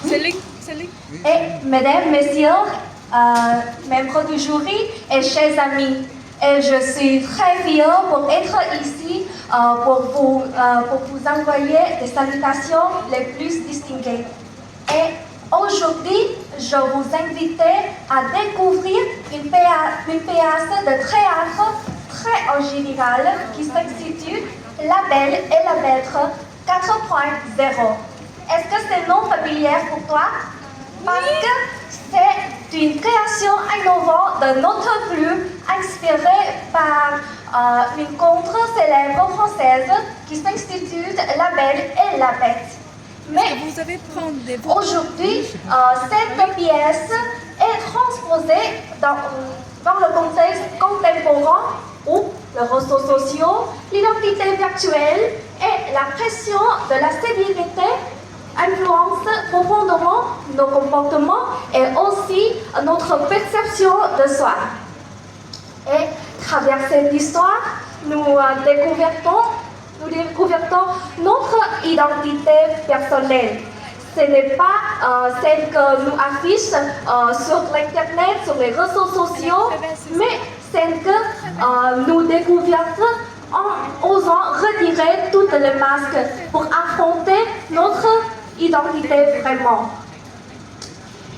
Et mesdames, messieurs, membres du jury et chers amis, et je suis très fière pour être ici pour vous envoyer des salutations les plus distinguées. Et aujourd'hui, je vous invite à découvrir une pièce de théâtre très originale qui s'intitule La Belle et la Bête 4.0. Est-ce que c'est non familier pour toi? Parce que c'est une création innovante de notre plume inspirée par une conte célèbre française qui s'intitule La Belle et la Bête. Mais aujourd'hui, cette pièce est transposée dans le contexte contemporain où les réseaux sociaux, l'identité virtuelle et la pression de la célébrité influencent profondément nos comportements et aussi notre perception de soi. Et à travers cette histoire, nous découvrons notre identité personnelle. Ce n'est pas celle que nous affichons sur l'internet, sur les réseaux sociaux, mais celle que nous découvrons en osant retirer toutes les masques pour affronter notre identité vraiment.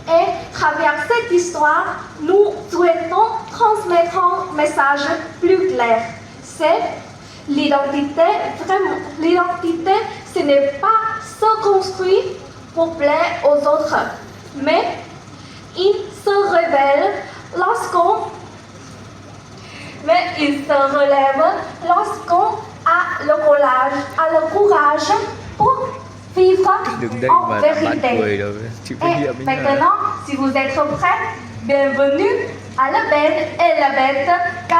Et à travers cette histoire, nous souhaitons transmettre un message plus clair. C'est l'identité, ce n'est pas se construire pour plaire aux autres, mais il se révèle lorsqu'on relève lorsqu'on a le courage pour vivre en vérité. Et maintenant, si vous êtes prêts, bienvenue à La Belle et la Bête 4.0.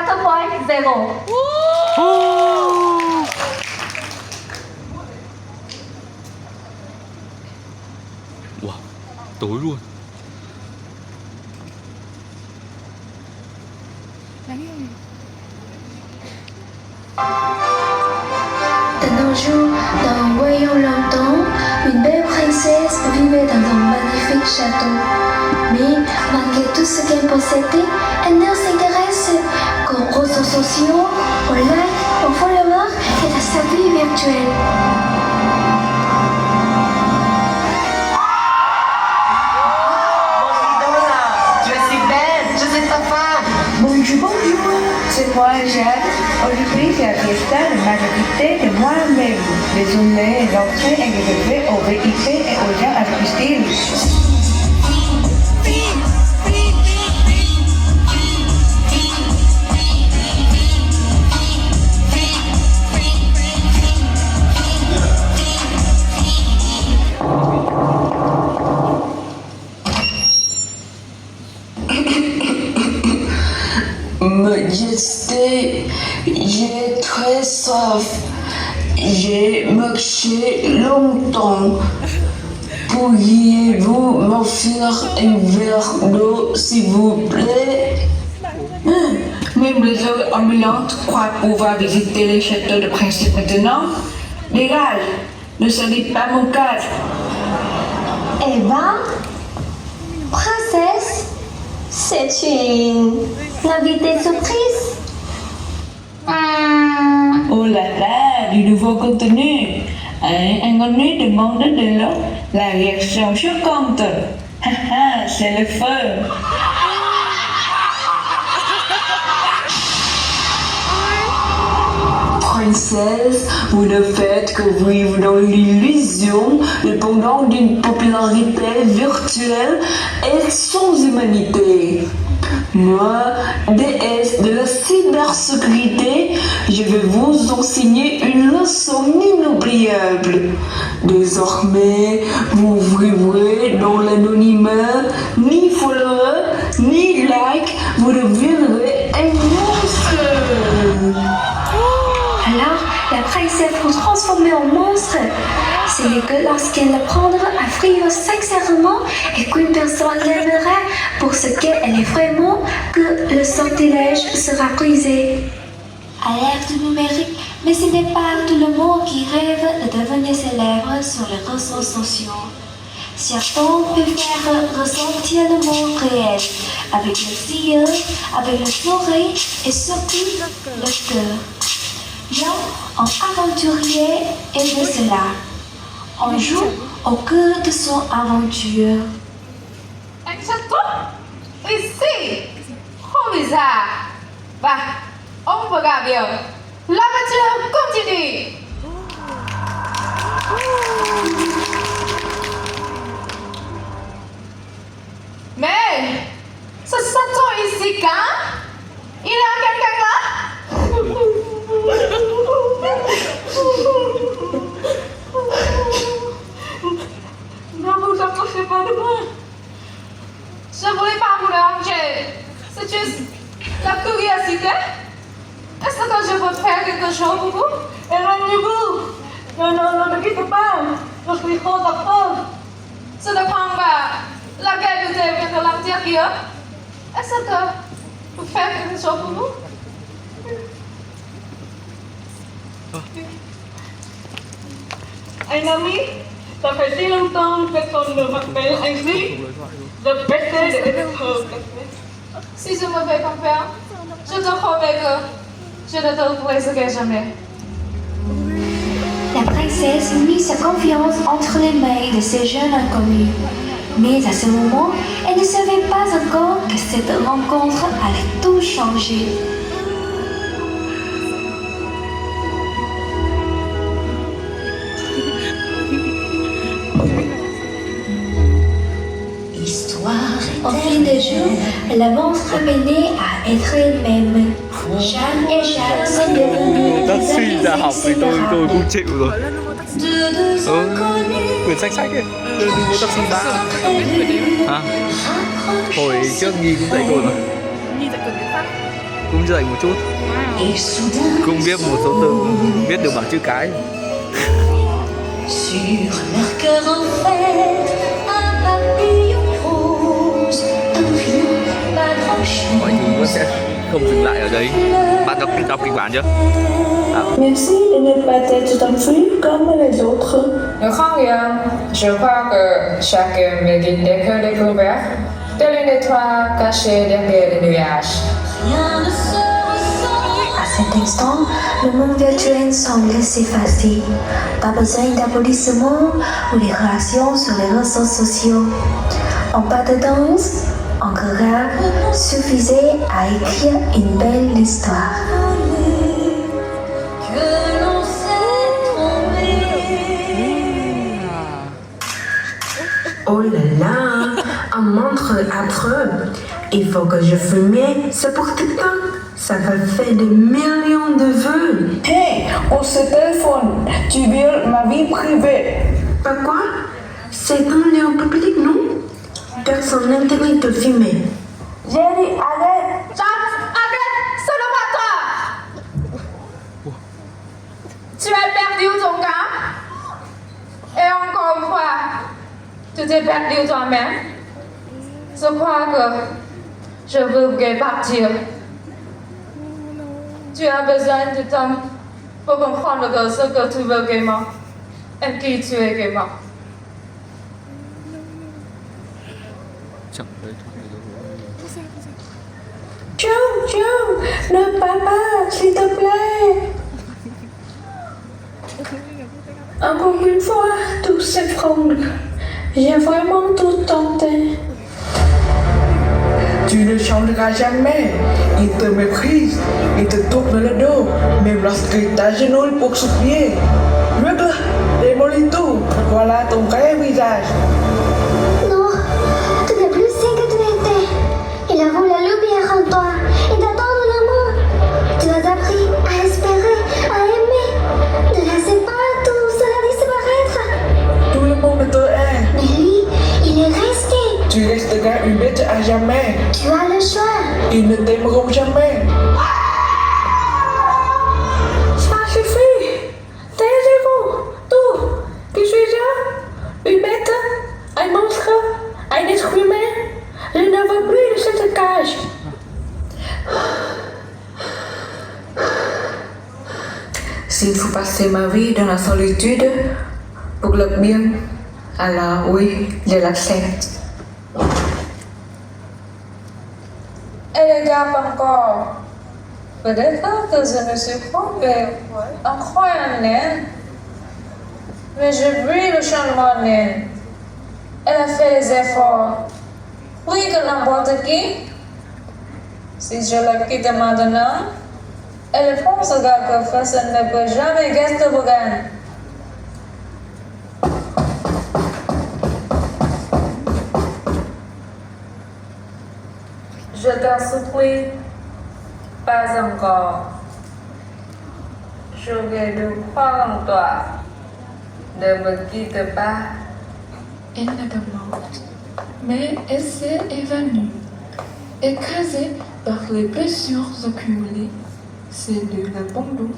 Wow, tối luôn. Un jour, dans un royaume lointain, une belle princesse vivait dans un magnifique château. Mais malgré tout ce qu'elle possédait, elle ne s'intéresse qu'aux réseaux sociaux, aux likes, aux followers et à sa vie virtuelle. Tu es si belle, je suis ta femme. Bonjour, bonjour, c'est moi Jacques. Aujourd'hui, c'est la fiesta de majorité de moi-même. Désolé, l'entrée est réservée aux VIP et aux gens avec style. Majesté, j'ai très soif. J'ai marché longtemps. Pourriez-vous m'offrir un verre d'eau, s'il vous plaît? Même les heures ambulantes croient pouvoir visiter les châteaux de principe maintenant. Dégage, ne salis pas mon cadre. Eh ben, princesse, c'est une invitée surprise. Oh là là, du nouveau contenu. Un inconnu demande de l'eau. La réaction choquante. C'est le feu. Princesse, vous ne faites que vivre dans l'illusion, dépendant d'une popularité virtuelle et sans humanité. Moi, déesse de la cybersécurité, je vais vous enseigner une leçon inoubliable. Désormais, vous vivrez dans l'anonymat, ni follower, ni like, vous deviendrez un monstre. Alors, la princesse vous transformer en monstre. Ce n'est que lorsqu'elle apprendra à vivre sincèrement et qu'une personne l'aimera pour ce qu'elle est vraiment que le sortilège sera brisé. À l'ère du numérique, mais ce n'est pas tout le monde qui rêve de devenir célèbre sur les réseaux sociaux. Certains préfèrent ressentir le monde réel, avec les yeux, avec les oreilles et surtout le cœur. Young, un aventurier, est de cela. On joue au cœur de son aventure. Anh chắc tốt. Ici. Không bị già. Và ông vừa gà biểu. L'aventure continue. Mais, ce château ici quand? Il y a quelqu'un là? Ne vous approchez pas de moi. Je ne voulais pas vous déranger. C'est juste la curiosité. Est-ce que je peux faire quelque chose pour vous? Éloignez-vous. Non, ne quittez pas. Je suis trop d'accord. Ça dépend pas. La qualité vient de l'intérieur. Est-ce que vous faites quelque chose pour vous? Un ami, ça fait si longtemps que personne ne m'appelle ainsi. Je préfère être si je me fais confiance, je te promets que je ne te briserai jamais. La princesse mit sa confiance entre les mains de ces jeunes inconnus. Mais à ce moment, elle ne savait pas encore que cette rencontre allait tout changer. Au fil des jours, la monstre apprenait à être elle-même. Jeanne et Jacques sont devenus Nó des suy amis ra học thì tôi inséparables. cũng chịu rồi. Quyển sách ấy, tôi đi vô tập sinh ra. Hả? Hồi trước Nhi cũng dạy tôi mà. Cũng dạy một chút. Cũng biết một số từ, biết được bảng chữ cái. Sur leur cœur en fait, un papillon rose, un rien, pas grand-chose. Mọi thứ nó sẽ không dừng lại ở đấy. Bạn đọc kịch bản chưa? Merci de ne pas être enfui comme les autres. Ne crains rien. Je crois que chacun mérite d'être découvert. Tel une étoile cachée derrière les nuages. Rien ne se ressent. À cet instant, le monde virtuel semblait s'effacer. Pas besoin d'applaudissements ou de réactions sur les réseaux sociaux. Un pas de danse, un regard suffisait à écrire une belle histoire. Que l'on s'est trompé. Oh là là, un montre affreux. Il faut que je fume ce porte-temps. Ça va faire des millions de vues. Hey, on se téléphone. Tu violes ma vie privée. Pas quoi? C'est un lieu public, non? Personne n'interdit de filmer. J'ai dit arrête. Jacques, arrête, ce n'est pas toi. Tu as perdu ton gars. Et encore une fois, tu t'es perdu toi-même. Je crois que je veux partir. Tu as besoin de temps pour comprendre ce que tu veux vraiment et qui tu es vraiment. Chẳng đấy. Joe, le papa, s'il te plaît. Encore une fois, tout s'effondre. J'ai vraiment tout tenté. Tu ne changeras jamais. Il te méprise. Il te tourne le dos. Même lorsqu'il t'agenouille pour supplier. Regarde, démolis tout. Voilà ton vrai visage. Non, tu n'es plus ce que tu étais. Il a vu la lumière en toi et t'attend de l'amour. Tu as appris à espérer, à aimer. Ne laissez pas tout cela disparaître. Tout le monde te hait. Mais lui, il est resté. Tu resteras une bête à jamais. Tu as le choix. Ils ne t'aimeront jamais. Ça suffit. Taisez-vous. Tout. Qui suis-je? Une bête? Un monstre? Un être humain? Je ne veux plus de cette cage. S'il faut passer ma vie dans la solitude, pour le bien, Alors oui, je l'accepte. Et les gars, encore. Peut-être que je me suis trompée en croyant en elle. Mais je brille le changement en elle. Elle a fait les efforts. Oui, que n'importe qui. Si je la quitte maintenant, elle pensera que personne ne peut jamais rester vegan. Je t'en supplie, pas encore. Je vais de croire en toi. Ne me quitte pas. Elle n'a pas morte, mais elle s'est évanouie, écrasée par les blessures accumulées, celles de l'abandon,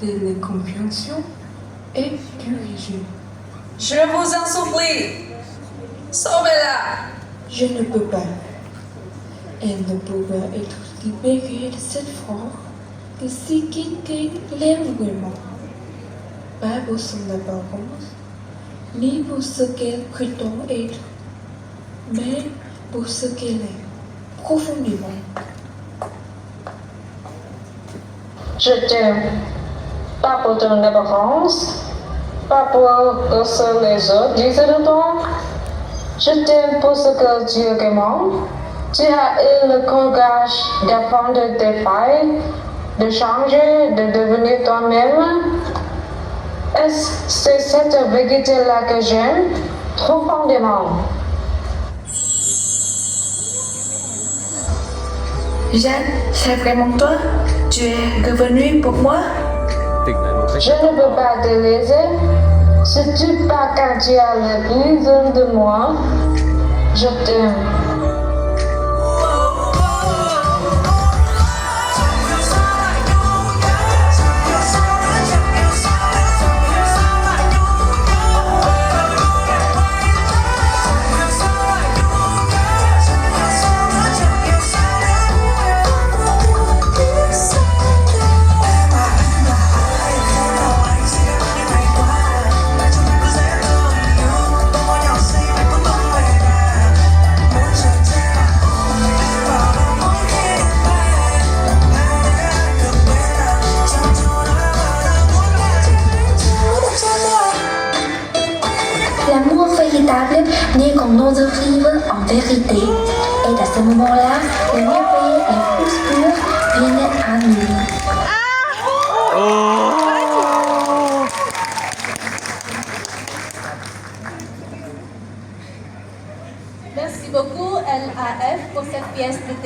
de l'incompréhension et du régime. Je vous en supplie, sauvez-la. Je ne peux pas. Elle ne pourra être libérée de cette force que si quitter librement. Pas pour son apparence, ni pour ce qu'elle prétend être, mais pour ce qu'elle est, profondément. Je t'aime, pas pour ton apparence, pas pour ce que les autres disent de toi. Je t'aime pour ce que tu es vraiment. Tu as eu le courage d'apprendre tes failles, de changer, de devenir toi-même. C'est cette vérité-là que j'aime profondément. Jeanne, c'est vraiment toi? Tu es revenue pour moi? Tỉnh lại một cách. Je ne peux pas te laisser. Si tu pars quand tu as le besoin de moi, je t'aime. L'amour véritable naît quand nos vivent en vérité. Et à ce moment-là, le merveille et plus pur viennent à nous. Merci beaucoup, LAF, pour cette pièce de théâtre.